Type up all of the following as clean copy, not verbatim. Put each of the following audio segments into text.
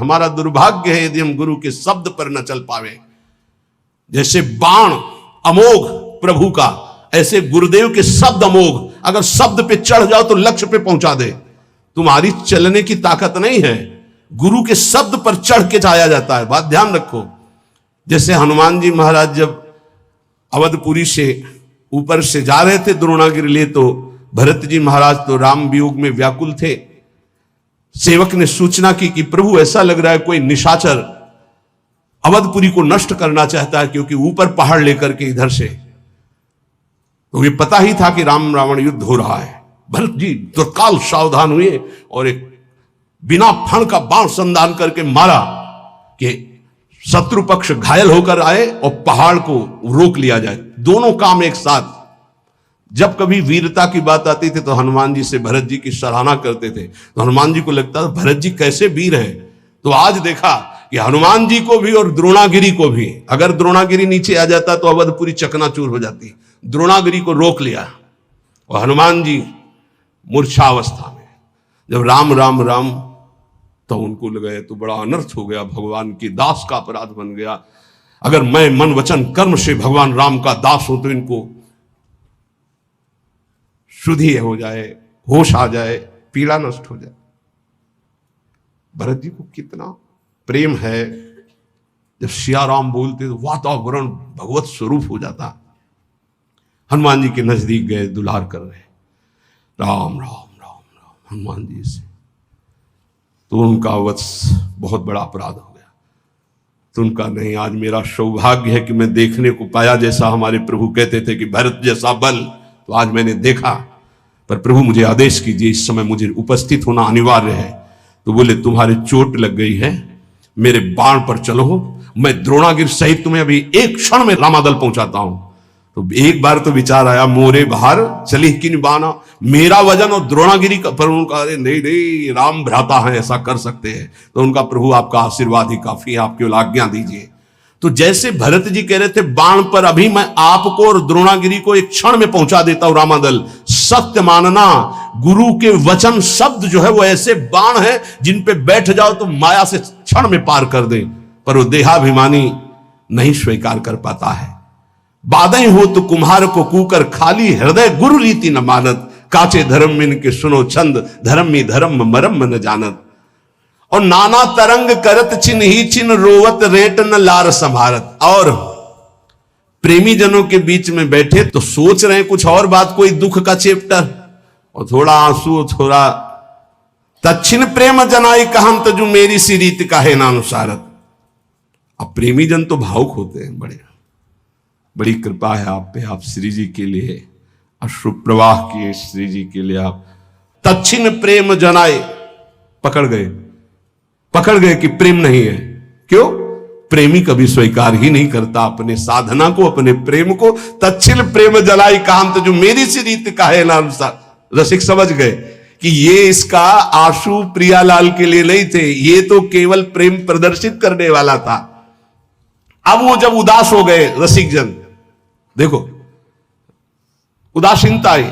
हमारा दुर्भाग्य है यदि हम गुरु के शब्द पर न चल पावे। जैसे बाण अमोघ प्रभु का, ऐसे गुरुदेव के शब्द अमोघ। अगर शब्द पे चढ़ जाओ तो लक्ष्य पे पहुंचा दे। तुम्हारी चलने की ताकत नहीं है, गुरु के शब्द पर चढ़ के जाया जाता है। बात ध्यान रखो। जैसे हनुमान जी महाराज जब अवधपुरी से ऊपर से जा रहे थे द्रोणागिरी लिए, तो भरत जी महाराज तो राम वियोग में व्याकुल थे। सेवक ने सूचना की कि प्रभु ऐसा लग रहा है कोई निशाचर अवधपुरी को नष्ट करना चाहता है, क्योंकि ऊपर पहाड़ लेकर के इधर से। तो ये पता ही था कि राम रावण युद्ध हो रहा है। भरत जी तत्काल सावधान हुए और एक बिना फण का बाण संधान करके मारा कि शत्रु पक्ष घायल होकर आए और पहाड़ को रोक लिया जाए। दोनों काम एक साथ। जब कभी वीरता की बात आती थी तो हनुमान जी से भरत जी की सराहना करते थे, तो हनुमान जी को लगता था भरत जी कैसे वीर हैं। तो आज देखा कि हनुमान जी को भी और द्रोणागिरी को भी, अगर द्रोणागिरी नीचे आ जाता तो अवधपुरी चकनाचूर हो जाती। द्रोणागिरी को रोक लिया और हनुमान जी मूर्छावस्था में जब राम राम राम, तो उनको लगा तो बड़ा अनर्थ हो गया, भगवान की दास का अपराध बन गया। अगर मैं मन वचन कर्म से भगवान राम का दास हूं तो इनको शुद्धि हो जाए, होश आ जाए, पीड़ा नष्ट हो जाए। भरत जी को कितना प्रेम है, जब सिया राम बोलते तो वातावरण भगवत स्वरूप हो जाता। हनुमान जी के नजदीक गए, दुलार कर रहे, राम राम राम राम हनुमान जी से। तो उनका वत्स बहुत बड़ा अपराध हो गया। तो उनका नहीं, आज मेरा सौभाग्य है कि मैं देखने को पाया, जैसा हमारे प्रभु कहते थे कि भरत जैसा बल, तो आज मैंने देखा। पर प्रभु मुझे आदेश कीजिए, इस समय मुझे उपस्थित होना अनिवार्य है। तो बोले तुम्हारे चोट लग गई है, मेरे बाण पर चलो, मैं द्रोणागिरी सहित तुम्हें अभी एक क्षण में रामादल पहुंचाता हूं। तो एक बार तो विचार आया, मोरे बाहर चली कि निबाना, मेरा वजन और द्रोणागिरी का। पर उनका अरे नहीं नहीं, राम भ्राता है, ऐसा कर सकते हैं। तो उनका प्रभु आपका आशीर्वाद ही काफी है, आप केवल आज्ञा दीजिए। तो जैसे भरत जी कह रहे थे बाण पर अभी मैं आपको और द्रोणागिरी को एक क्षण में पहुंचा देता हूं रामादल। सत्य मानना, गुरु के वचन शब्द जो है वो ऐसे बाण है जिन पे बैठ जाओ तो माया से क्षण में पार कर दे। पर वो देहाभिमानी नहीं स्वीकार कर पाता है। बाधे हो तो कुम्हार को कूकर, खाली हृदय गुरु रीति न मानत, काचे धर्म में इनके सुनो छंद, धर्म में धर्म मरम न जानत। और नाना तरंग करत चिन्ह ही चिन्ह, रोवत रेट न लार संभारत। और प्रेमी जनों के बीच में बैठे तो सोच रहे हैं कुछ और बात, कोई दुख का चैप्टर, और थोड़ा आंसू, थोड़ा तच्छिन प्रेम जनाई कहंत, जो मेरी सी रीत का है नानुसारत। अब प्रेमी जन तो भावुक होते हैं, बड़ी कृपा है आप पे, आप श्री जी के लिए अश्रु प्रवाह किए, श्री जी के लिए आप तच्छिन प्रेम जनाए। पकड़ गए कि प्रेम नहीं है। क्यों? प्रेमी कभी स्वीकार ही नहीं करता अपने साधना को, अपने प्रेम को। तच्छिन प्रेम जलाई कांत, जो मेरी सी रीत का है नानुसार। रसिक समझ गए कि ये इसका आशु प्रियालाल के लिए नहीं थे, ये तो केवल प्रेम प्रदर्शित करने वाला था। अब वो जब उदास हो गए रसिक जन, देखो उदासीनता आई,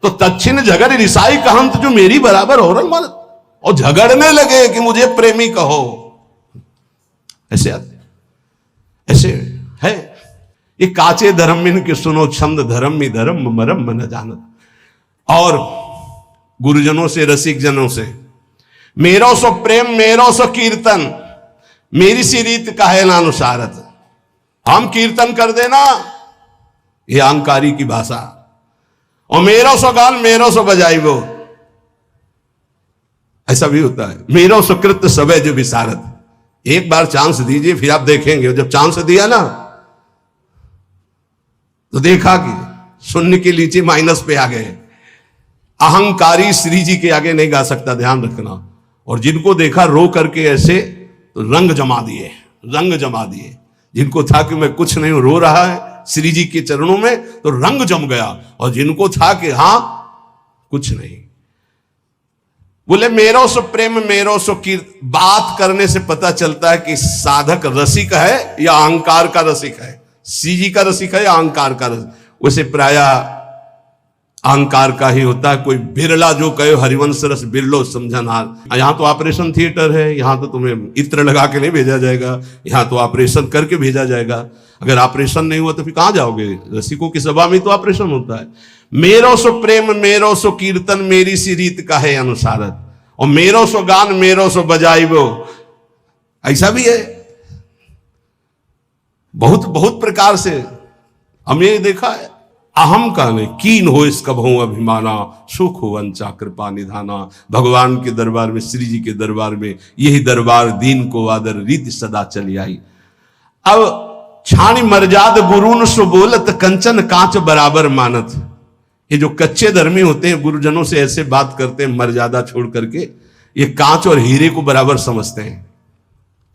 तो तच्छिन झगड़ रिसाई कहंत, जो मेरी बराबर हो रहा, और झगड़ने लगे कि मुझे प्रेमी कहो। ऐसे है ये काचे धर्म में के सुनो छंद, धर्म में धर्म मरम न जानत। और गुरुजनों से, रसिक जनों से, मेरो सो प्रेम मेरो सो कीर्तन, मेरी सी रीत का है नानुसारत। हम कीर्तन कर देना, ये अहंकारी की भाषा। और मेरो सो गान मेरो सो बजाई वो, ऐसा भी होता है। मेरो सुकृत सबे जो विसारत। एक बार चांस दीजिए, फिर आप देखेंगे। जब चांस दिया ना तो देखा कि शून्य के नीचे माइनस पे आ गए। अहंकारी श्री जी के आगे नहीं गा सकता, ध्यान रखना। और जिनको देखा रो करके ऐसे, तो रंग जमा दिए। जिनको था कि मैं कुछ नहीं, रो रहा है श्री जी के चरणों में, तो रंग जम गया। और जिनको था कि हां कुछ नहीं, बोले मेरो सो प्रेम मेरो सो कीर्त। बात करने से पता चलता है कि साधक रसिक है या अहंकार का रसिक है, श्री जी का रसिक है या अहंकार का रसिक। वैसे प्राय अहंकार का ही होता है। कोई बिरला जो कहे हरिवंश रस बिरलो समझनहार। यहाँ तो ऑपरेशन थिएटर है, यहाँ तो तुम्हें इत्र लगा के नहीं भेजा जाएगा, यहाँ तो ऑपरेशन करके भेजा जाएगा। अगर ऑपरेशन नहीं हुआ तो फिर कहाँ जाओगे? रसिकों की सभा में तो ऑपरेशन होता है। मेरो सो प्रेम मेरो सो कीर्तन मेरी सी रीत का है अनुसारत, और मेरो सो गान मेरो सो बजाइबो, ऐसा भी है। बहुत बहुत प्रकार से हमने देखा है। अहम का नहीं कीन हो इसका बहु अभिमाना, सुख हो वंचा कृपा निधाना। भगवान के दरबार में, श्री जी के दरबार में यही दरबार दीन को आदर रीति सदा चली आई। अब छाणी मर्याद गुरुन सो बोलत कंचन कांच बराबर मानत। ये जो कच्चे धर्मी होते हैं गुरुजनों से ऐसे बात करते हैं मर्यादा छोड़ करके, ये कांच और हीरे को बराबर समझते हैं।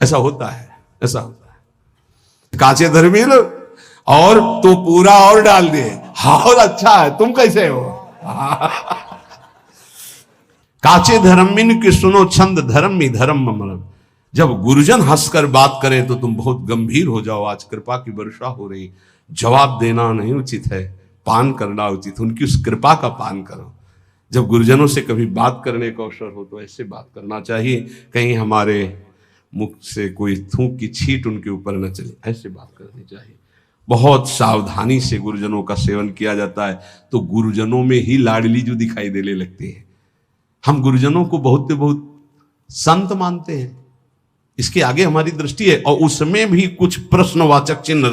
ऐसा होता है, ऐसा होता है। कांचे धर्मी लोग और तो पूरा और डाल दिए, हाँ और अच्छा है, तुम कैसे हो? काचे धर्मिन की सुनो छंद धर्म में धर्म ममन। जब गुरुजन हंसकर बात करें तो तुम बहुत गंभीर हो जाओ। आज कृपा की वर्षा हो रही, जवाब देना नहीं उचित है, पान करना उचित। उनकी उस कृपा का पान करो। जब गुरुजनों से कभी बात करने का अवसर हो तो ऐसे बात करना चाहिए, कहीं हमारे मुख से कोई थूक की छींट उनके ऊपर न चले, ऐसे बात करनी चाहिए। बहुत सावधानी से गुरुजनों का सेवन किया जाता है तो गुरुजनों में ही लाडली जो दिखाई देने लगती है। हम गुरुजनों को बहुत संत मानते हैं, इसके आगे हमारी दृष्टि है, और उसमें भी कुछ प्रश्नवाचक चिन्ह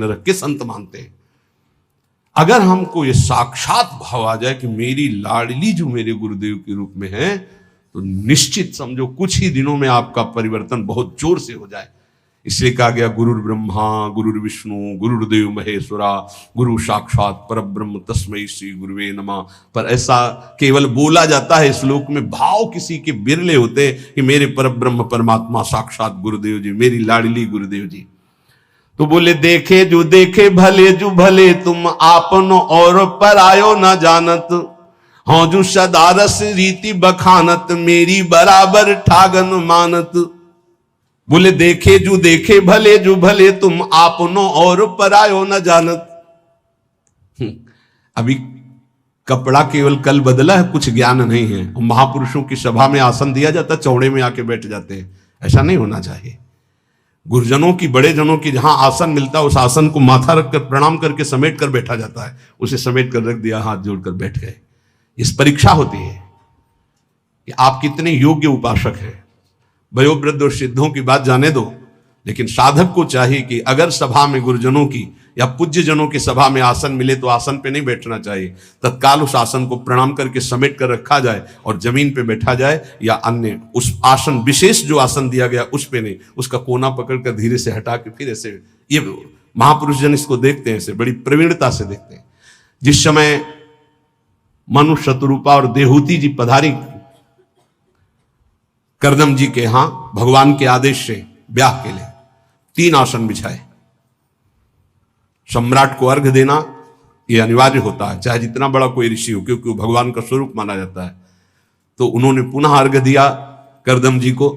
रख के संत मानते हैं। अगर हमको ये साक्षात भाव आ जाए कि मेरी लाडली जो मेरे गुरुदेव के रूप में है, तो निश्चित समझो कुछ ही दिनों में आपका परिवर्तन बहुत जोर से हो जाए। इसलिए कहा गया गुरुर ब्रह्मा गुरुर विष्णु गुरुर्देव महेश्वरा गुरु साक्षात परब्रह्म तस्मै श्री गुरुवे नमः। पर ऐसा केवल बोला जाता है श्लोक में, भाव किसी के बिरले होते हैं कि मेरे परब्रह्म परमात्मा साक्षात गुरुदेव जी, मेरी लाडली गुरुदेव जी। तो बोले देखे जो देखे भले जो भले, तुम आपनो और परायो न जानत। हाँ जो सदारस रीति बखानत, मेरी बराबर ठागन मानत। बोले देखे जो देखे भले जो भले, तुम आपनो और परायो न जानत। अभी कपड़ा केवल कल बदला है, कुछ ज्ञान नहीं है। महापुरुषों की सभा में आसन दिया जाता, चौड़े में आके बैठ जाते हैं, ऐसा नहीं होना चाहिए। गुरुजनों की, बड़े जनों की जहां आसन मिलता है उस आसन को माथा रखकर प्रणाम करके समेट कर बैठा जाता है। उसे समेट कर रख दिया, हाथ जोड़कर बैठ गए। इस परीक्षा होती है कि आप कितने योग्य उपासक हैं। वयोवृद्ध और सिद्धों की बात जाने दो, लेकिन साधक को चाहिए कि अगर सभा में गुरुजनों की या पूज्य जनों की सभा में आसन मिले तो आसन पे नहीं बैठना चाहिए, तत्काल उस आसन को प्रणाम करके समेट कर रखा जाए और जमीन पे बैठा जाए, या अन्य उस आसन विशेष जो आसन दिया गया उस पे नहीं, उसका कोना पकड़कर धीरे से हटा के फिर ऐसे। ये महापुरुष जन इसको देखते हैं, ऐसे बड़ी प्रवीणता से देखते हैं। जिस समय मनु शतरूपा और देहूती जी पधारी करदम जी के यहां भगवान के आदेश से ब्याह के लिए, 3 आसन बिछाए। सम्राट को अर्घ देना यह अनिवार्य होता है, चाहे जितना बड़ा कोई ऋषि हो, क्योंकि वो भगवान का स्वरूप माना जाता है। तो उन्होंने पुनः अर्घ दिया करदम जी को।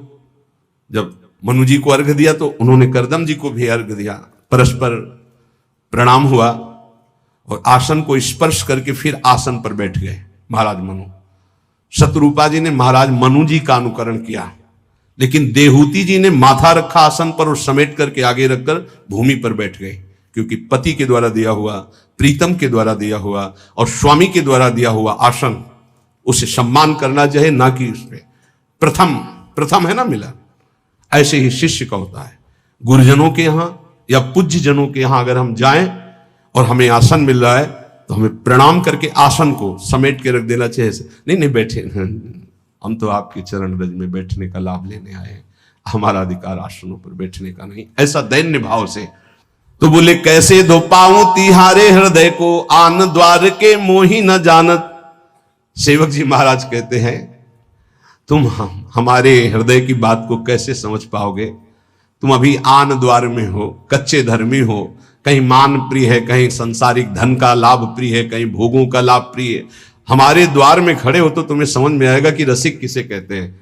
जब मनु जी को अर्घ दिया तो उन्होंने करदम जी को भी अर्घ दिया। परस्पर प्रणाम हुआ और आसन को स्पर्श करके फिर आसन पर बैठ गए महाराज मनु। शतरूपा जी ने महाराज मनु जी का अनुकरण किया, लेकिन देहूती जी ने माथा रखा आसन पर और समेट करके आगे रखकर भूमि पर बैठ गए, क्योंकि पति के द्वारा दिया हुआ, प्रीतम के द्वारा दिया हुआ और स्वामी के द्वारा दिया हुआ आसन, उसे सम्मान करना चाहिए, ना कि उसमें प्रथम है ना मिला। ऐसे ही शिष्य का होता है। गुरुजनों के यहाँ या पूज्य जनों के यहाँ अगर हम जाएं और हमें आसन मिल रहा है तो हमें प्रणाम करके आसन को समेट के रख देना चाहिए। नहीं बैठे, हम तो आपके चरण रज में बैठने का लाभ लेने आए हैं, हमारा अधिकार आसनों पर बैठने का नहीं। ऐसा दैन्य भाव से। तो बोले कैसे दो पाऊं तिहारे हृदय को, आन द्वार के मोही न जानत। सेवक जी महाराज कहते हैं तुम हमारे हृदय की बात को कैसे समझ पाओगे? तुम अभी आन द्वार में हो, कच्चे धर्मी हो, कहीं मान प्रिय है, कहीं संसारिक धन का लाभ प्रिय है, कहीं भोगों का लाभ प्रिय है। हमारे द्वार में खड़े हो तो तुम्हें समझ में आएगा कि रसिक किसे कहते हैं।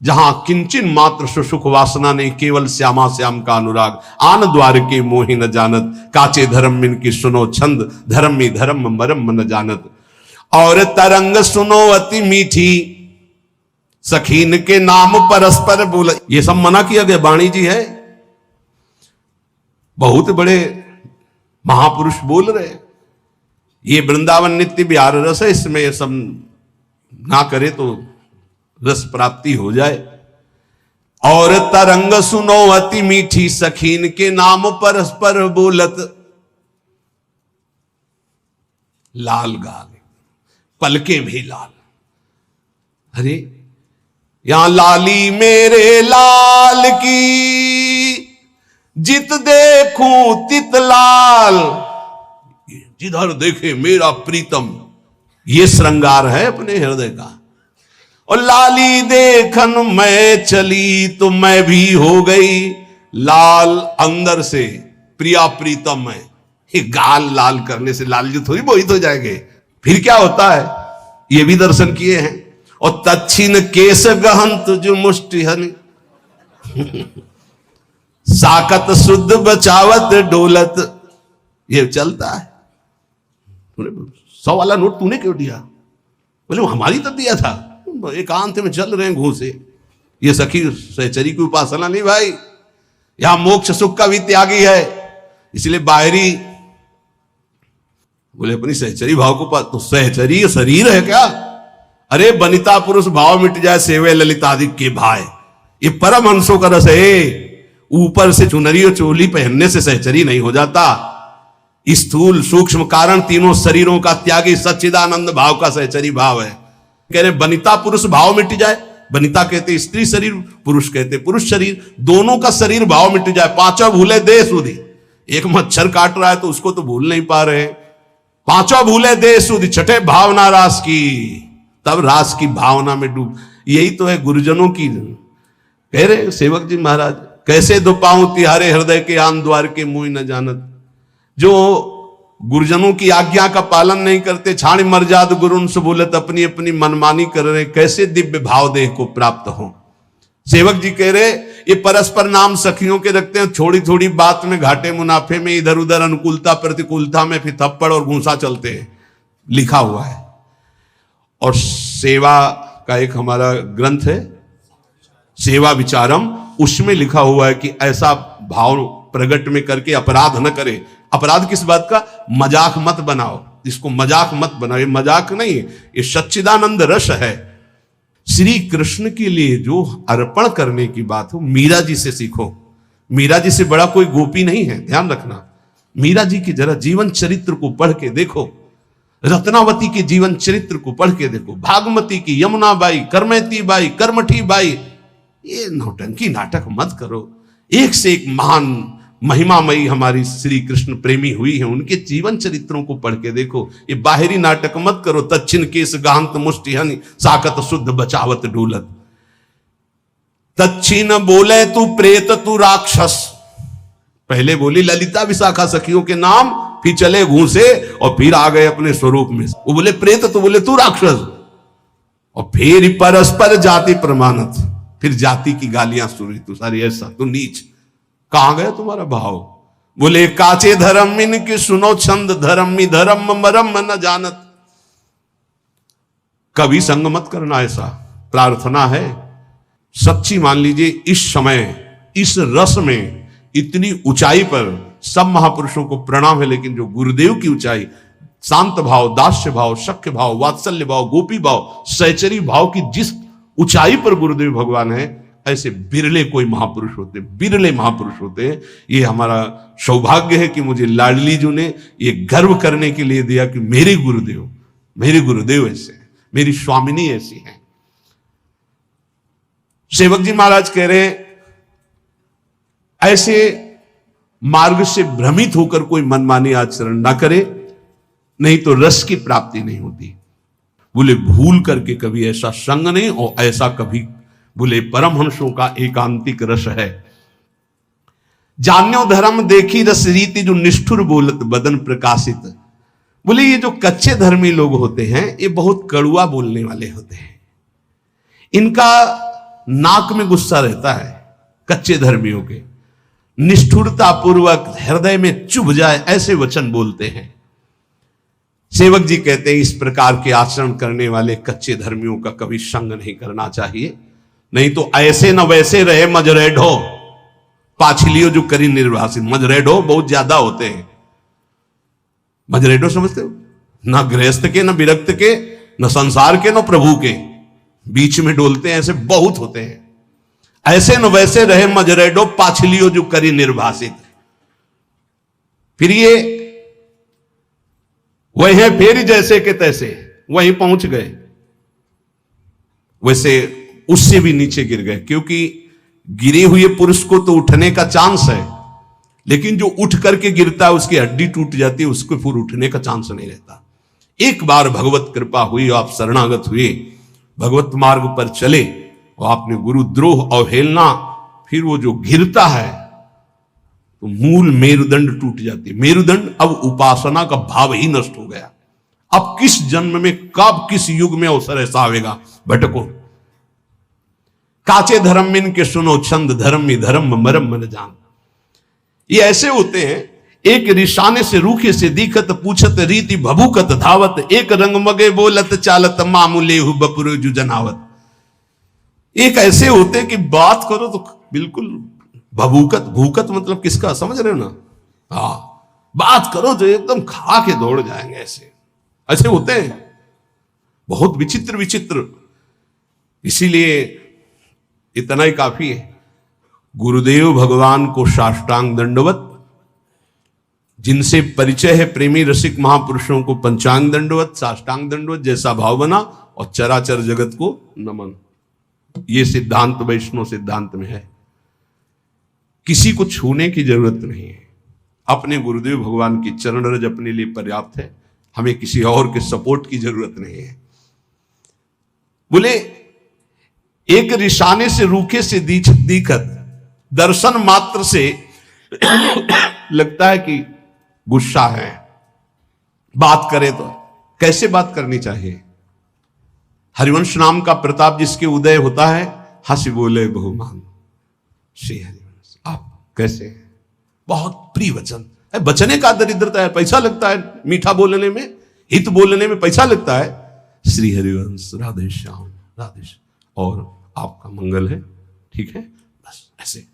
जहां किंचन मात्र सुसुख वासना नहीं, केवल श्यामा श्याम का अनुराग, आन द्वार के मोहि न जानत, काचे धर्म मिन की सुनो छंद, धर्म में धर्म मरम न जानत। और तरंग सुनो अति मीठी, सखीन के नाम परस्पर बोल। ये सब मना किया गया, वाणी जी है, बहुत बड़े महापुरुष बोल रहे। ये वृंदावन नित्य विहार रस है, इसमें ये सब ना करे तो रस प्राप्ति हो जाए। और तरंग सुनो अति मीठी, सखीन के नाम परस्पर बोलत, लाल गाल पलके भी लाल। अरे यहां लाली मेरे लाल की, जित देखूं तित लाल, जिधर देखे मेरा प्रीतम, ये श्रृंगार है अपने हृदय का। और लाली देखन मैं चली तो मैं भी हो गई लाल अंदर से, प्रिया प्रीतम है। ये गाल लाल करने से लाल जी थोड़ी मोहित हो जाएंगे, फिर क्या होता है, ये भी दर्शन किए हैं। और तच्छिन केस गहंत जो मुष्टि हनि, साकत शुद्ध बचावत डोलत, ये चलता है। 100 वाला नोट तूने क्यों दिया? बोले वो हमारी तो दिया था, एकांत में चल रहे हैं घूसे। ये सखी सहचरी की उपासना नहीं भाई, यहां मोक्ष सुख का भी त्यागी है, इसलिए बाहरी बोले अपनी सहचरी भाव को पास। तो सहचरी शरीर है क्या? अरे बनिता पुरुष भाव मिट जाए, सेवे ललितादि के भाई, ये परम हंसों का रस है। ऊपर से चुनरी और चोली पहनने से सहचरी नहीं हो जाता। स्थूल सूक्ष्म कारण तीनों शरीरों का त्यागी सच्चिदानंद भाव का सहचरी भाव है। कह रहे बनिता पुरुष भाव मिट जाए, बनिता कहते स्त्री शरीर, पुरुष कहते पुरुष शरीर, दोनों का शरीर भाव मिट जाए। पांचों भूले दे सुधी, एक मच्छर काट रहा है तो उसको तो भूल नहीं पा रहे। पांचों भूले दे सुधी, छठे भावना रास की, तब रास की भावना में डूब। यही तो है गुरुजनों की। कह रहे सेवक जी महाराज, कैसे दो पाऊं तिहारे हृदय के आन द्वार के मुंह न जानत। जो गुरुजनों की आज्ञा का पालन नहीं करते, छाणी मर्याद गुरुन से बोलत, अपनी अपनी मनमानी कर रहे, कैसे दिव्य भाव देह को प्राप्त हो। सेवक जी कह रहे ये परस्पर नाम सखियों के रखते हैं, थोड़ी थोड़ी बात में घाटे मुनाफे में, इधर उधर अनुकूलता प्रतिकूलता में फिर थप्पड़ और घूंसा चलते हैं, लिखा हुआ है। और सेवा का एक हमारा ग्रंथ है सेवा विचारम, उसमें लिखा हुआ है कि ऐसा भाव प्रकट में करके अपराध न करे। अपराध किस बात का? मजाक मत बनाओ, इसको मजाक मत बनाओ, ये मजाक नहीं, ये सच्चिदानंद रस है। श्री कृष्ण के लिए जो अर्पण करने की बात हो, मीरा जी से सीखो। मीरा जी से बड़ा कोई गोपी नहीं है, ध्यान रखना। मीरा जी की जरा जीवन चरित्र को पढ़ के देखो, रत्नावती के जीवन चरित्र को पढ़ के देखो, भागमती की, यमुना बाई, करमैती बाई, कर्मठी बाई। ये नौटंकी नाटक मत करो। एक से एक महान महिमामयी हमारी श्री कृष्ण प्रेमी हुई है, उनके जीवन चरित्रों को पढ़ के देखो। ये बाहरी नाटक मत करो। तच्छिन केस गांत मुष्टि हनि, साकत शुद्ध बचावत डोलत। तच्छिन बोले तू प्रेत तू राक्षस, पहले बोली ललिता विशाखा सखियों के नाम, फिर चले घूसे और फिर आ गए अपने स्वरूप में। वो बोले प्रेत तो बोले तू राक्षस, और फिर परस्पर जाति प्रमाणत, फिर जाति की गालियां सुनी, तू सारी ऐसा, तू नीच। कहां गया तुम्हारा भाव? बोले काचे धर्म मिन की सुनो छंद, धर्म मी धर्म मरम न जानत। कभी संग मत करना, ऐसा प्रार्थना है सच्ची। मान लीजिए इस समय इस रस में इतनी ऊंचाई पर सब महापुरुषों को प्रणाम है, लेकिन जो गुरुदेव की ऊंचाई, शांत भाव, दास्य भाव, शक्य भाव, वात्सल्य भाव, गोपी भाव, सहचरी भाव की जिस ऊंचाई पर गुरुदेव भगवान है, ऐसे बिरले कोई महापुरुष होते, बिरले महापुरुष होते हैं। ये हमारा सौभाग्य है कि मुझे लाडली जी ने ये गर्व करने के लिए दिया कि मेरे गुरुदेव ऐसे हैं, मेरी स्वामिनी ऐसी हैं। सेवक जी महाराज कह रहे हैं ऐसे मार्ग से भ्रमित होकर कोई मनमानी आचरण ना करे, नहीं तो रस की प्राप्ति नहीं होती। बोले भूल करके कभी ऐसा संग नहीं, और ऐसा कभी बोले परमहंसों का एकांतिक रस है। जान्यो धर्म देखी रस रीति, जो निष्ठुर बोलत बदन प्रकाशित। बोले ये जो कच्चे धर्मी लोग होते हैं, ये बहुत कड़ुआ बोलने वाले होते हैं। इनका नाक में गुस्सा रहता है कच्चे धर्मियों के, निष्ठुरता पूर्वक हृदय में चुभ जाए ऐसे वचन बोलते हैं। सेवक जी कहते हैं इस प्रकार के आचरण करने वाले कच्चे धर्मियों का कभी संग नहीं करना चाहिए, नहीं तो ऐसे न वैसे रहे मजरेडो पाछलियो जो करी निर्वासित। मजरेडो बहुत ज्यादा होते हैं। मजरेडो समझते हो? ना गृहस्थ के, ना विरक्त के, न संसार के, न प्रभु के, बीच में डोलते हैं, ऐसे बहुत होते हैं। ऐसे न वैसे रहे मजरेडो पाछलियो जो करी निर्वासित। फिर ये वही है फेरी जैसे के तैसे वहीं पहुंच गए, वैसे उससे भी नीचे गिर गए, क्योंकि गिरे हुए पुरुष को तो उठने का चांस है, लेकिन जो उठ करके गिरता है उसकी हड्डी टूट जाती है, उसको फिर उठने का चांस नहीं रहता। एक बार भगवत कृपा हुई, आप शरणागत हुए, भगवत मार्ग पर चले और आपने गुरुद्रोह अवहेलना, फिर वो जो गिरता है तो मूल मेरुदंड टूट जाती है। मेरुदंड अब उपासना का भाव ही नष्ट हो गया। अब किस जन्म में कब किस युग में अवसर ऐसा आवेगा, भटको। काचे धर्म मिन के सुनो छंद धर्म धर्म मरम मन जान। ये ऐसे होते हैं, एक रिशाने से रूखे से दिखत पूछत रीति भभूकत धावत, एक रंग मगे बोलत चालत मामूले हु बपुर जु जनावत। एक ऐसे होते कि बात करो तो बिल्कुल भभूकत, भूकत मतलब किसका समझ रहे हो ना? हाँ, बात करो तो एकदम खा के दौड़ जाएंगे। ऐसे ऐसे होते हैं, बहुत विचित्र विचित्र। इसीलिए इतना ही काफी है, गुरुदेव भगवान को साष्टांग दंडवत, जिनसे परिचय है प्रेमी रसिक महापुरुषों को पंचांग दंडवत, साष्टांग दंडवत जैसा भाव बना, और चराचर जगत को नमन। ये सिद्धांत वैष्णव सिद्धांत में है। किसी को छूने की जरूरत नहीं है, अपने गुरुदेव भगवान की चरण रज अपने लिए पर्याप्त है, हमें किसी और के सपोर्ट की जरूरत नहीं है। बोले एक रिशाने से रूखे से दिखत, दर्शन मात्र से लगता है कि गुस्सा है। बात करे तो कैसे बात करनी चाहिए? हरिवंश नाम का प्रताप जिसके उदय होता है, हंसी बोले बहुमान श्री हरिवंश। आप कैसे? बहुत प्रिय वचन है, बचने का दरिद्रता है, पैसा लगता है मीठा बोलने में, हित बोलने में पैसा लगता है। श्री हरिवंश राधे श्याम राधे श्याम, और आपका मंगल है, ठीक है, बस ऐसे।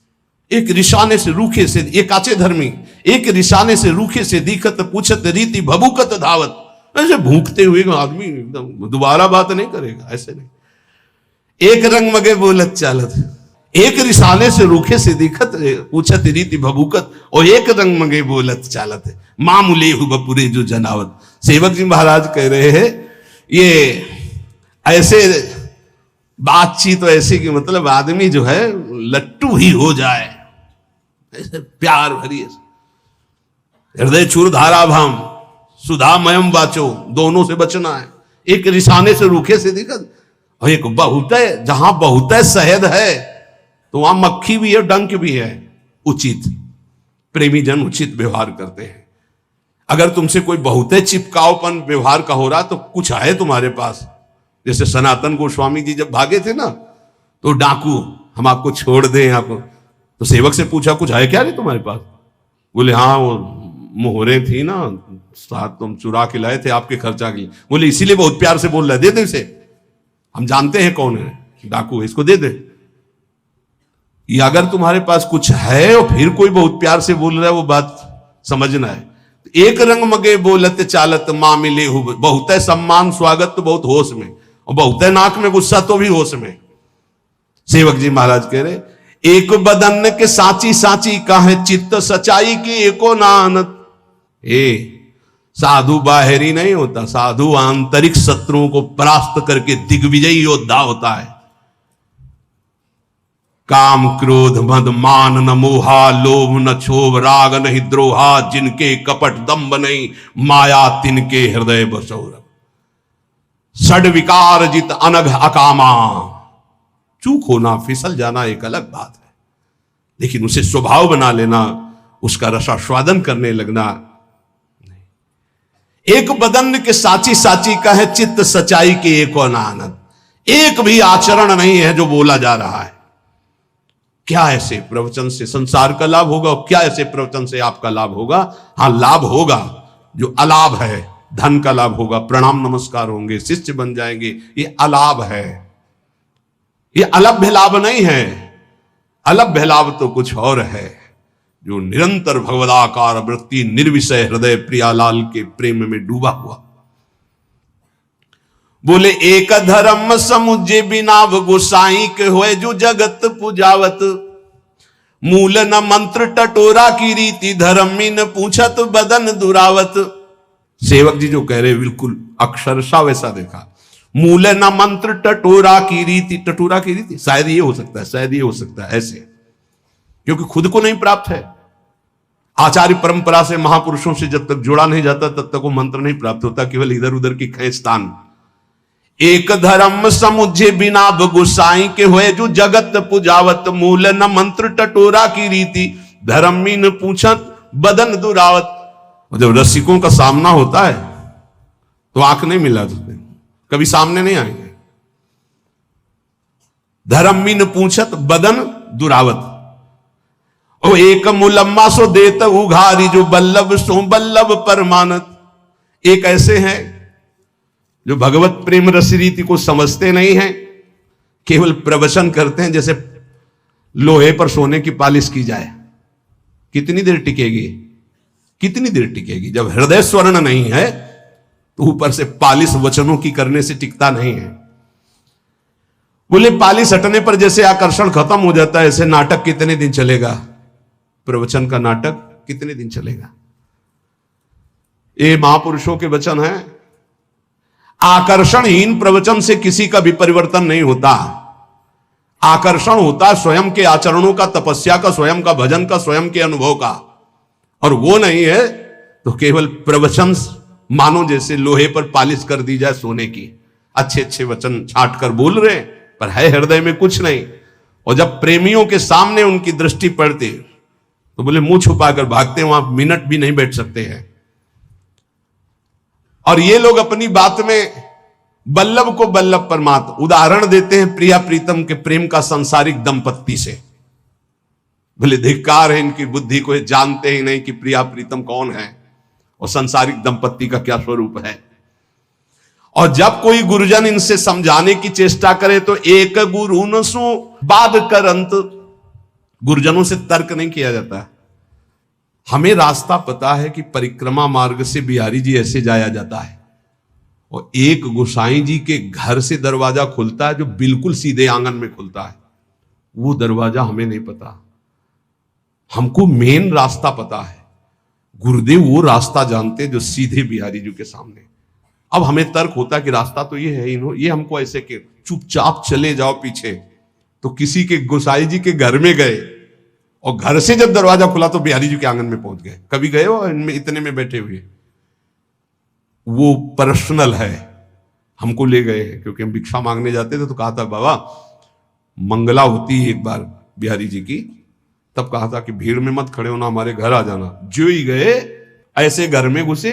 एक रिशाने से रूखे से, एक काचे धर्मी, एक रिशाने से रूखे से दिखत पूछत रीति भभूकत धावत। ऐसे भूखते हुए आदमी एकदम दोबारा बात नहीं करेगा, ऐसे नहीं। एक रंग मगे बोलत चालत, एक रिसाने से रूखे से दिखत पूछत रीति भभूकत, और एक रंग मगे बोलत चालत मामूले हु बपुरे जो जनावत। सेवक जी महाराज कह रहे हैं ये ऐसे बातचीत तो ऐसी कि मतलब आदमी जो है लट्टू ही हो जाए, ऐसे प्यार भरी, हृदय चूर धारा भाम सुधामयम बाचो, दोनों से बचना है। एक रिसाने से रूखे से दिखत, और एक बहुत है, जहां बहुत है शहद है तो वहां मक्खी भी है डंक भी है। उचित प्रेमी जन उचित व्यवहार करते हैं। अगर तुमसे कोई बहुत चिपकावपन व्यवहार का हो रहा तो कुछ है तुम्हारे पास। जैसे सनातन गोस्वामी जी जब भागे थे ना, तो डाकू हम आपको छोड़ दें, आपको, तो सेवक से पूछा कुछ है क्या रे तुम्हारे पास? बोले हाँ वो मोहरे थी ना, साथ तुम चुरा के लाए थे आपके खर्चा के लिए। बोले इसीलिए बहुत प्यार से बोल रहा है, दे दे इसे, हम जानते हैं कौन है, डाकू है, इसको दे दे। ये अगर तुम्हारे पास कुछ है और फिर कोई बहुत प्यार से बोल रहा है, वो बात समझना है। एक रंग मगे बोलत चालत मामिले हु, बहुत है सम्मान स्वागत तो बहुत होश में, और बहुत है नाक में गुस्सा तो भी होश में। सेवक जी महाराज कह रहे एक बदन के साची साची का है चित्त सच्चाई की एको नानत। साधु बाहरी नहीं होता, साधु आंतरिक शत्रुओं को परास्त करके दिग्विजयी योद्धा होता है। काम क्रोध मद मान न मोहा, लोभ न क्षोभ राग नहीं द्रोहा, जिनके कपट दम्ब नहीं माया तिनके हृदय बसौर। षड विकार जित अनघ अकामा, चूक होना फिसल जाना एक अलग बात है, लेकिन उसे स्वभाव बना लेना, उसका रसास्वादन करने लगना। एक बदन के साची साची का है चित्त सच्चाई के एक आनंद। एक भी आचरण नहीं है जो बोला जा रहा है। क्या ऐसे प्रवचन से संसार का लाभ होगा और क्या ऐसे प्रवचन से आपका लाभ होगा? हां, लाभ होगा, जो अलाभ है, धन का लाभ होगा, प्रणाम नमस्कार होंगे, शिष्य बन जाएंगे, ये अलाभ है, ये अलभ्य लाभ नहीं है। अलभ्य लाभ तो कुछ और है, जो निरंतर भगवदाकार वृत्ति निर्विषय हृदय प्रियालाल के प्रेम में डूबा हुआ। बोले एक धर्म समुझे बिनाव गोसाई के होए जो जगत पुजावत, मूल न मंत्र टटोरा की रीति धर्मी न पूछत बदन दुरावत। सेवक जी जो कह रहे बिल्कुल अक्षरशा वैसा देखा। मूल न मंत्र टटोरा की रीति, टटोरा की रीति शायद ये हो सकता है, शायद ये हो सकता है ऐसे, क्योंकि खुद को नहीं प्राप्त है। आचार्य परंपरा से महापुरुषों से जब तक जुड़ा नहीं जाता तब तक वो मंत्र नहीं प्राप्त होता, केवल इधर उधर की खींचतान। एक धर्म समुझे बिना गुसाई के होए जो जगत पुजावत, मूल न मंत्र टटोरा की रीति धर्मी न पूछत बदन दुरावत। जब रसिकों का सामना होता है तो आंख नहीं मिला तुझे, कभी सामने नहीं आएंगे। धर्मी न पूछत बदन दुरावत। ओ एक मुलम्मा सो देत उघारी जो बल्लभ सो बल्लभ परमानत। एक ऐसे हैं जो भगवत प्रेम रस रीति को समझते नहीं हैं, केवल प्रवचन करते हैं जैसे लोहे पर सोने की पालिश की जाए। कितनी देर टिकेगी, कितनी देर टिकेगी? जब हृदय स्वर्ण नहीं है तो ऊपर से पालिश वचनों की करने से टिकता नहीं है। बोले पालिश हटने पर जैसे आकर्षण खत्म हो जाता है, ऐसे नाटक कितने दिन चलेगा? प्रवचन का नाटक कितने दिन चलेगा? ये महापुरुषों के वचन हैं। आकर्षणहीन प्रवचन से किसी का भी परिवर्तन नहीं होता। आकर्षण होता स्वयं के आचरणों का, तपस्या का, स्वयं का भजन का, स्वयं के अनुभव का। और वो नहीं है तो केवल प्रवचन मानो जैसे लोहे पर पालिश कर दी जाए सोने की। अच्छे अच्छे वचन छांट कर बोल रहे पर है हृदय में कुछ नहीं। और जब प्रेमियों के सामने उनकी दृष्टि पड़ती तो बोले मुंह छुपाकर भागते हैं, वहां मिनट भी नहीं बैठ सकते हैं। और ये लोग अपनी बात में बल्लभ को बल्लभ परमात्मा उदाहरण देते हैं प्रिया प्रीतम के प्रेम का सांसारिक दंपत्ति से। बोले धिक्कार है इनकी बुद्धि को, जानते ही नहीं कि प्रिया प्रीतम कौन है और सांसारिक दंपत्ति का क्या स्वरूप है। और जब कोई गुरुजन इनसे समझाने की चेष्टा करे तो एक गुरु न सो बाद करंत। गुरुजनों से तर्क नहीं किया जाता। हमें रास्ता पता है कि परिक्रमा मार्ग से बिहारी जी ऐसे जाया जाता है, और एक गोसाई जी के घर से दरवाजा खुलता है जो बिल्कुल सीधे आंगन में खुलता है। वो दरवाजा हमें नहीं पता, हमको मेन रास्ता पता है। गुरुदेव वो रास्ता जानते जो सीधे बिहारी जी के सामने। अब हमें तर्क होता है कि रास्ता तो ये है, ये हमको ऐसे के चुपचाप चले जाओ पीछे। तो किसी के गोसाई जी के घर में गए और घर से जब दरवाजा खुला तो बिहारी जी के आंगन में पहुंच गए। कभी गए हो इनमें इतने में बैठे हुए? वो पर्सनल है, हमको ले गए क्योंकि हम भिक्षा मांगने जाते थे तो कहा था बाबा मंगला होती है एक बार बिहारी जी की, तब कहा था कि भीड़ में मत खड़े होना, हमारे घर आ जाना। जो ही गए ऐसे घर में घुसे,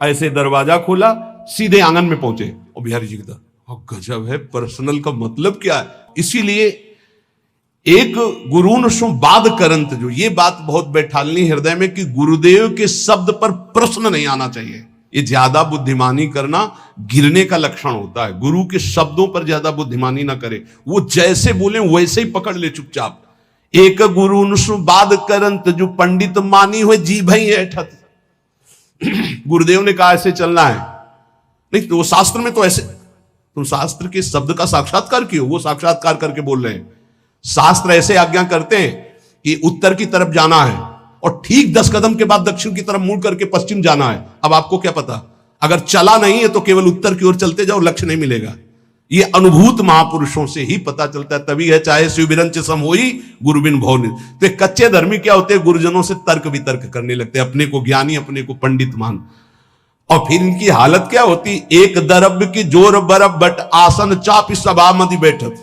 ऐसे दरवाजा खोला, सीधे आंगन में पहुंचे और बिहारी जी की तरफ। गजब है, पर्सनल का मतलब क्या है? इसीलिए एक गुरुन सो बाद करंत, जो ये बात बहुत बैठालनी हृदय में कि गुरुदेव के शब्द पर प्रश्न नहीं आना चाहिए। ये ज्यादा बुद्धिमानी करना गिरने का लक्षण होता है। गुरु के शब्दों पर ज्यादा बुद्धिमानी ना करे, वो जैसे बोले वैसे ही पकड़ ले चुपचाप। एक गुरु सो बाद करंत जो पंडित मानी हुए जी भई ऐठत। गुरुदेव ने कहा ऐसे चलना है, नहीं तो वो शास्त्र में तो ऐसे, तुम शास्त्र के शब्द का साक्षात्कार क्यों? वो साक्षात्कार करके बोल रहे हैं। शास्त्र ऐसे आज्ञा करते हैं कि उत्तर की तरफ जाना है और ठीक 10 कदम के बाद दक्षिण की तरफ मुड़ करके पश्चिम जाना है। अब आपको क्या पता, अगर चला नहीं है तो केवल उत्तर की ओर चलते जाओ, लक्ष्य नहीं मिलेगा। ये अनुभूत महापुरुषों से ही पता चलता है। तभी है चाहे शिवबिरंच सम होई गुरु बिन भव निधि। तो एक कच्चे धर्मी क्या होते हैं, गुरुजनों से तर्क वितर्क करने लगते हैं, अपने को ज्ञानी, अपने को पंडित मान। और फिर इनकी हालत क्या होती, एक दरब की जोर बरब बट आसन चाप सभा मधि बैठत।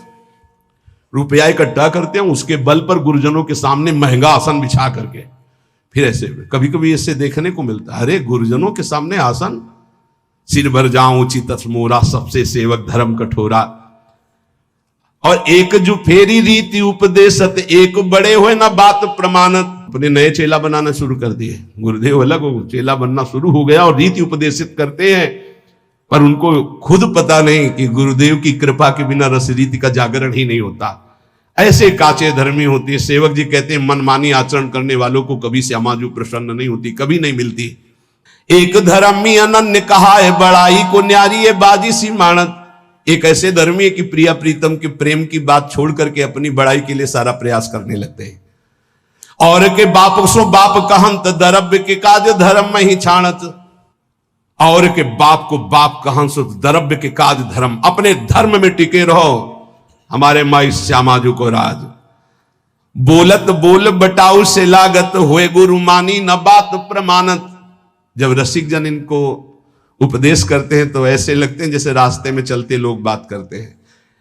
रुपया इकट्ठा करते हैं, उसके बल पर गुरुजनों के सामने महंगा आसन बिछा करके फिर ऐसे कभी कभी ऐसे देखने को मिलता है। अरे गुरुजनों के सामने आसन, सिर भर जाऊं चितस मोरा, सबसे सेवक धर्म कठोरा। और एक जो फेरी रीति उपदेशत, एक बड़े हुए ना बात प्रमाणत। अपने नए चेला बनाना शुरू कर दिए, गुरुदेव अलग हो, चेला बनना शुरू हो गया और रीति उपदेशित करते हैं, पर उनको खुद पता नहीं कि गुरुदेव की कृपा के बिना रस रीति का जागरण ही नहीं होता। ऐसे काचे धर्मी होती है। सेवक जी कहते हैं मनमानी आचरण करने वालों को कभी श्यामाजू प्रसन्न नहीं होती, कभी नहीं मिलती। एक धर्मी अनन्य कहा है बड़ाई को न्यारी है बाजी सी मानत। एक ऐसे धर्मी है कि प्रिया प्रीतम के प्रेम की बात छोड़ करके अपनी बड़ाई के लिए सारा प्रयास करने लगते हैं। और के बाप सो बाप कहंत दरब्य के काज धर्म में ही छाणत। और के बाप को बाप कहं सो दरब्य के काज धर्म, अपने धर्म में टिके रहो। हमारे माई श्यामाजू को राज बोलत बोल बटाऊ से लागत हुए गुरु मानी न बात प्रमाणत। जब रसिक जन इनको उपदेश करते हैं तो ऐसे लगते हैं जैसे रास्ते में चलते लोग बात करते हैं।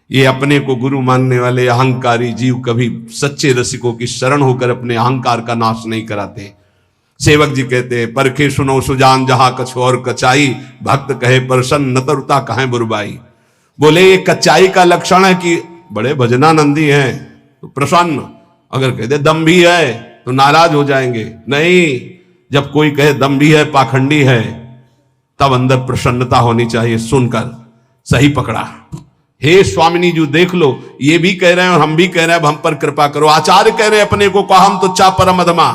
ये अपने को गुरु मानने वाले अहंकारी जीव कभी सच्चे रसिकों की शरण होकर अपने अहंकार का नाश नहीं कराते। सेवक जी कहते हैं परखे सुनो सुजान जहां कछ और कचाई, भक्त कहे प्रसन्न न तरुता कहे बुरबाई। बोले ये कच्चाई का लक्षण है कि बड़े भजनानंदी हैं तो प्रसन्न, अगर कहते दम्भी है तो नाराज हो जाएंगे। नहीं, जब कोई कहे दम्भी है पाखंडी है तब अंदर प्रसन्नता होनी चाहिए। सुनकर सही पकड़ा। हे स्वामिनी जी देख लो, ये भी कह रहे हैं और हम भी कह रहे हैं, अब हम पर कृपा करो। आचार्य कह रहे हैं अपने को कहा हम तो चा परम अधमा,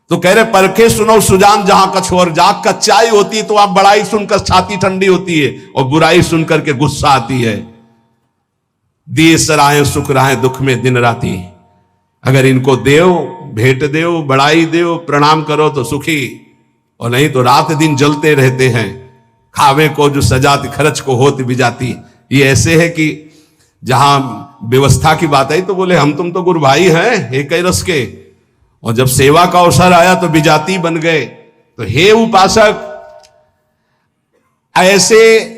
तो कह रहे परखे सुनो सुजान जहां कछ और। जाग कच्चाई होती है तो आप बड़ाई सुनकर छाती ठंडी होती है और बुराई सुनकर के गुस्सा आती है। दिए सराहे सुख राहे दुख में दिन राती। अगर इनको देव भेंट देव बड़ाई देव प्रणाम करो तो सुखी, और नहीं तो रात दिन जलते रहते हैं। खावे को जो सजाती खर्च को होती भी जाती। ये ऐसे है कि जहां व्यवस्था की बात आई तो बोले हम तुम तो गुरु भाई हैं एक ही रस के, और जब सेवा का अवसर आया तो बिजाती बन गए। तो हे उपासक, ऐसे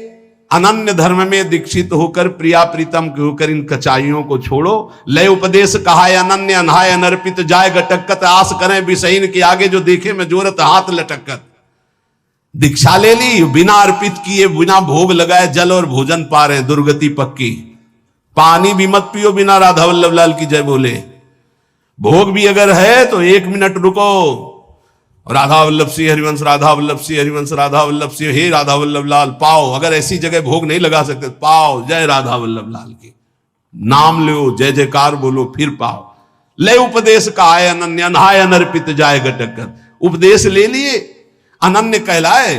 अनन्य धर्म में दीक्षित होकर प्रिया प्रीतम के होकर इन कचाइयों को छोड़ो। लय उपदेश कहा है अनन्य अनहाय अनर्पित जाय गटकत। आस करें विषयीन के आगे जो देखे में जोरत हाथ लटकत। दीक्षा ले ली, बिना अर्पित किए बिना भोग लगाए जल और भोजन पा रहे, दुर्गति पक्की। पानी भी मत पियो बिना राधा वल्लभ लाल की जय बोले। भोग भी अगर है तो 1 मिनट रुको, राधा वल्लभ सिंह हरिवंश राधा वल्लभ सिंह हरिवंश राधा वल्लभ सिंह हे राधा वल्लभ लाल पाओ। अगर ऐसी जगह भोग नहीं लगा सकते पाओ जय राधा वल्लभ लाल की, नाम लो जय जयकार बोलो फिर पाओ। ले उपदेश का आय अनन्य अनहाय अनर्पित जाय गटक। उपदेश ले लिए, अनन्य कहलाए,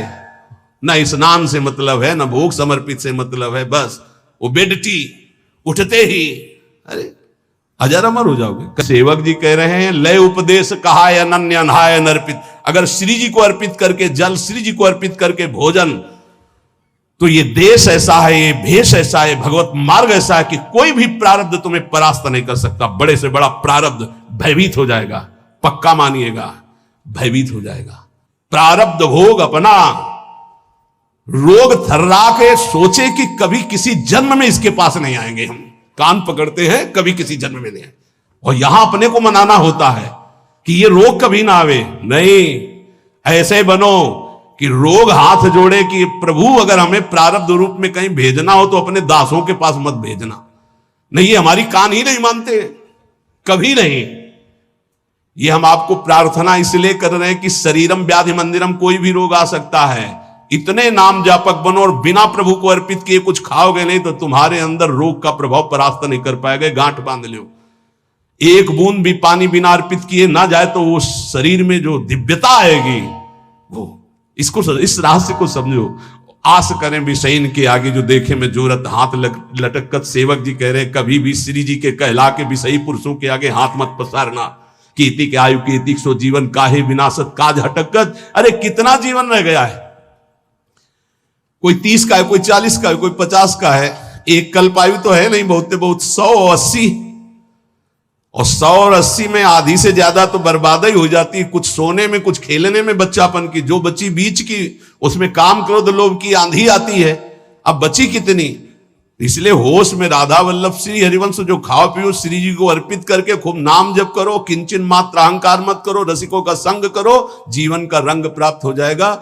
न स्नान से मतलब है न भोग समर्पित से मतलब है। बस वो बेडटी उठते ही अरे अजर अमर हो जाओगे। सेवक जी कह रहे हैं लय उपदेश कहा है अनन्य अनहाय अनर्पित। अगर श्री जी को अर्पित करके जल, श्री जी को अर्पित करके भोजन, तो ये देश ऐसा है, ये भेष ऐसा है, भगवत मार्ग ऐसा है कि कोई भी प्रारब्ध तुम्हें परास्त नहीं कर सकता। बड़े से बड़ा प्रारब्ध भयभीत हो जाएगा, पक्का मानिएगा, भयभीत हो जाएगा। प्रारब्ध भोग अपना रोग थर्रा के सोचे कि कभी किसी जन्म में इसके पास नहीं आएंगे। हम कान पकड़ते हैं कभी किसी जन्म में नहीं, और यहां अपने को मनाना होता है कि ये रोग कभी ना आवे। नहीं, ऐसे बनो कि रोग हाथ जोड़े कि प्रभु अगर हमें प्रारब्ध रूप में कहीं भेजना हो तो अपने दासों के पास मत भेजना। नहीं, ये हमारी कान ही नहीं मानते, कभी नहीं। ये हम आपको प्रार्थना इसलिए कर रहे हैं कि शरीरम व्याधि मंदिरम, कोई भी रोग आ सकता है। इतने नाम जापक बनो और बिना प्रभु को अर्पित किए कुछ खाओगे नहीं तो तुम्हारे अंदर रोग का प्रभाव परास्त नहीं कर पाएगा। गांठ बांध लो। एक बूंद भी पानी बिना अर्पित किए ना जाए तो वो शरीर में जो दिव्यता आएगी वो, इसको इस रहस्य को समझो। आस करें विषयीन के आगे जो देखे में जोरत हाथ लटकत। सेवक जी कह रहे हैं कभी भी श्री जी के कहला के विषयी पुरुषों के आगे हाथ मत पसारना। कीर्ति के आयु कीर्ति सो जीवन काहे विनाशत काज हटकत। अरे कितना जीवन रह गया है, कोई 30 का है, कोई 40 का है, कोई 50 का है। एक कल्पायु तो है नहीं, बहुत बहुत 100 और 80, और 100 और 80 में आधी से ज्यादा तो बर्बाद ही हो जाती है। कुछ सोने में कुछ खेलने में बच्चापन की, जो बची बीच की उसमें काम क्रोध लोभ की आंधी आती है। अब बची कितनी, इसलिए होश में राधा वल्लभ श्री हरिवंश जो खाओ पियो श्री जी को अर्पित करके खूब नाम जप करो। किंचन मात्र अहंकार मत करो, रसिकों का संग करो, जीवन का रंग प्राप्त हो जाएगा।